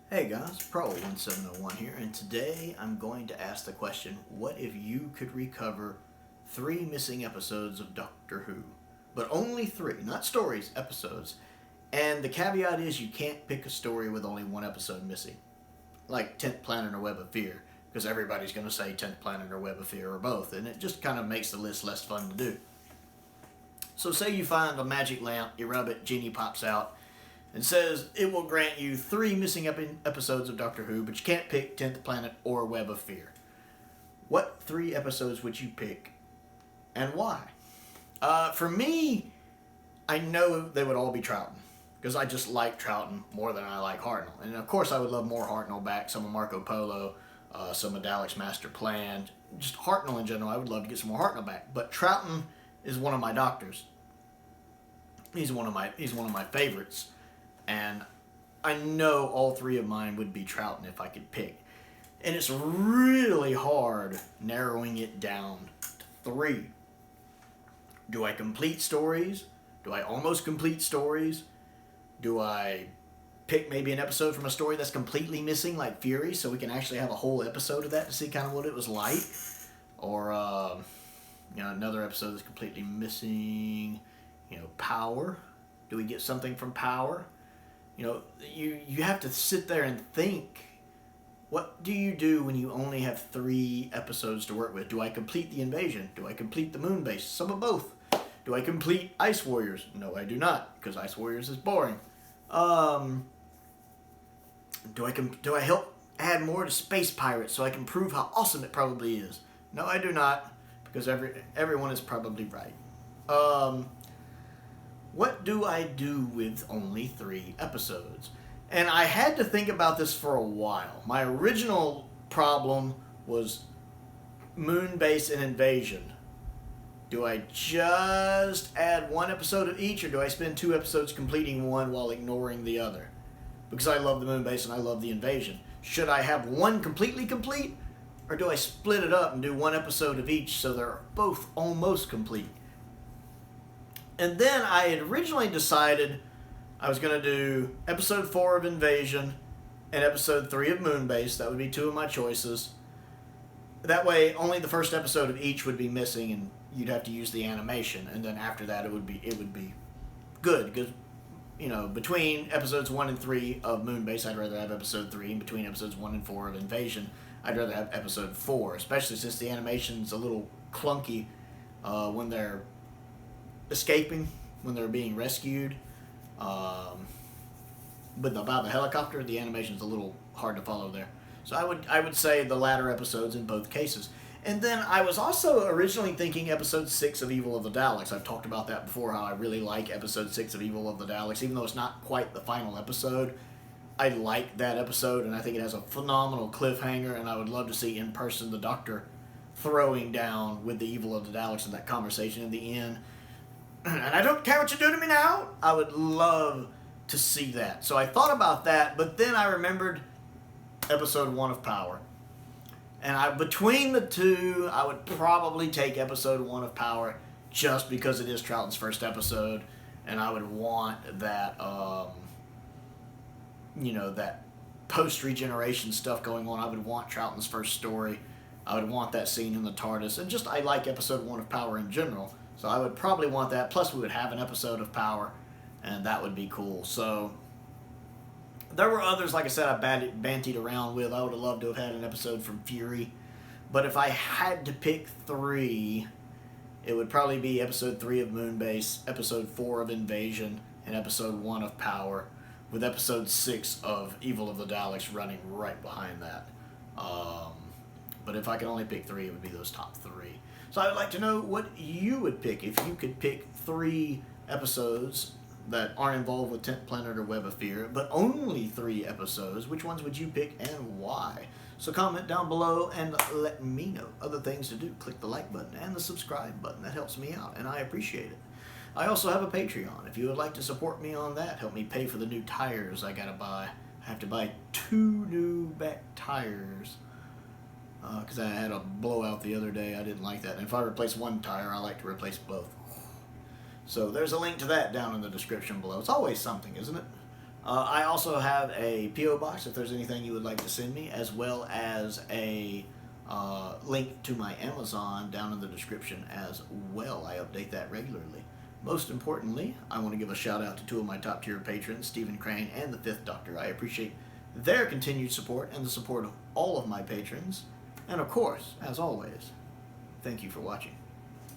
Hey guys, Prowl 1701 here, and today I'm going to ask the question, what if you could recover 3 missing episodes of Doctor Who? But only 3, not stories, episodes. And the caveat is you can't pick a story with only 1 episode missing. Like 10th Planet or Web of Fear, because everybody's going to say 10th Planet or Web of Fear or both, and it just kind of makes the list less fun to do. So say you find a magic lamp, you rub it, genie pops out, and says it will grant you 3 missing episodes of Doctor Who, but you can't pick 10th Planet or Web of Fear. What 3 episodes would you pick, and why? For me, I know they would all be Troughton, because I just like Troughton more than I like Hartnell. And of course I would love more Hartnell back, some of Marco Polo, some of Dalek's Master Plan. Just Hartnell in general, I would love to get some more Hartnell back. But Troughton is one of my doctors. He's one of my favorites. And I know all 3 of mine would be Troughton if I could pick. And it's really hard narrowing it down to 3. Do I complete stories? Do I almost complete stories? Do I pick maybe an episode from a story that's completely missing, like Fury, so we can actually have a whole episode of that to see kind of what it was like? Or, another episode that's completely missing, Power. Do we get something from Power? You have to sit there and think, what do you do when you only have 3 episodes to work with? Do I complete the Invasion? Do I complete the Moon Base? Some of both. Do I complete Ice Warriors? No, I do not, because Ice Warriors is boring. Do I help add more to Space Pirates so I can prove how awesome it probably is? No, I do not, because everyone is probably right. What do I do with only 3 episodes? And I had to think about this for a while. My original problem was Moon Base and Invasion. Do I just add 1 episode of each, or do I spend 2 episodes completing one while ignoring the other? Because I love the Moon Base and I love the Invasion. Should I have one completely complete, or do I split it up and do 1 episode of each so they're both almost complete? And then I had originally decided I was going to do episode 4 of Invasion and episode 3 of Moonbase. That would be 2 of my choices. That way, only the first episode of each would be missing, and you'd have to use the animation. And then after that, it would be good, because between episodes 1 and 3 of Moonbase, I'd rather have episode 3, and between episodes 1 and 4 of Invasion, I'd rather have episode 4, especially since the animation's a little clunky when they're escaping, when they're being rescued. But about the helicopter, the animation's a little hard to follow there. So I would say the latter episodes in both cases. And then I was also originally thinking episode 6 of Evil of the Daleks. I've talked about that before, how I really like episode 6 of Evil of the Daleks. Even though it's not quite the final episode, I like that episode, and I think it has a phenomenal cliffhanger, and I would love to see in person the Doctor throwing down with the Evil of the Daleks in that conversation in the end. And I don't care what you do to me now. I would love to see that. So I thought about that, but then I remembered episode 1 of Power. And between the 2, I would probably take episode 1 of Power just because it is Troughton's first episode, and I would want that, that post-regeneration stuff going on. I would want Troughton's first story. I would want that scene in the TARDIS, and I like episode 1 of Power in general. So I would probably want that. Plus, we would have an episode of Power, and that would be cool. So there were others, like I said, I bantied around with. I would have loved to have had an episode from Fury. But if I had to pick 3, it would probably be episode 3 of Moonbase, episode 4 of Invasion, and episode 1 of Power, with episode 6 of Evil of the Daleks running right behind that. But if I could only pick 3, it would be those top 3. So I would like to know what you would pick if you could pick 3 episodes that aren't involved with 10th Planet or Web of Fear, but only 3 episodes. Which ones would you pick and why? So comment down below and let me know. Other things to do, click the like button and the subscribe button. That helps me out, and I appreciate it. I also have a Patreon. If you would like to support me on that, help me pay for the new tires I gotta buy. I have to buy 2 new back tires. Because I had a blowout the other day. I didn't like that. And if I replace 1 tire, I like to replace both. So there's a link to that down in the description below. It's always something, isn't it? I also have a P.O. box if there's anything you would like to send me, as well as a link to my Amazon down in the description as well. I update that regularly. Most importantly, I want to give a shout out to two of my top tier patrons, Stephen Crane and the Fifth Doctor. I appreciate their continued support and the support of all of my patrons. And of course, as always, thank you for watching.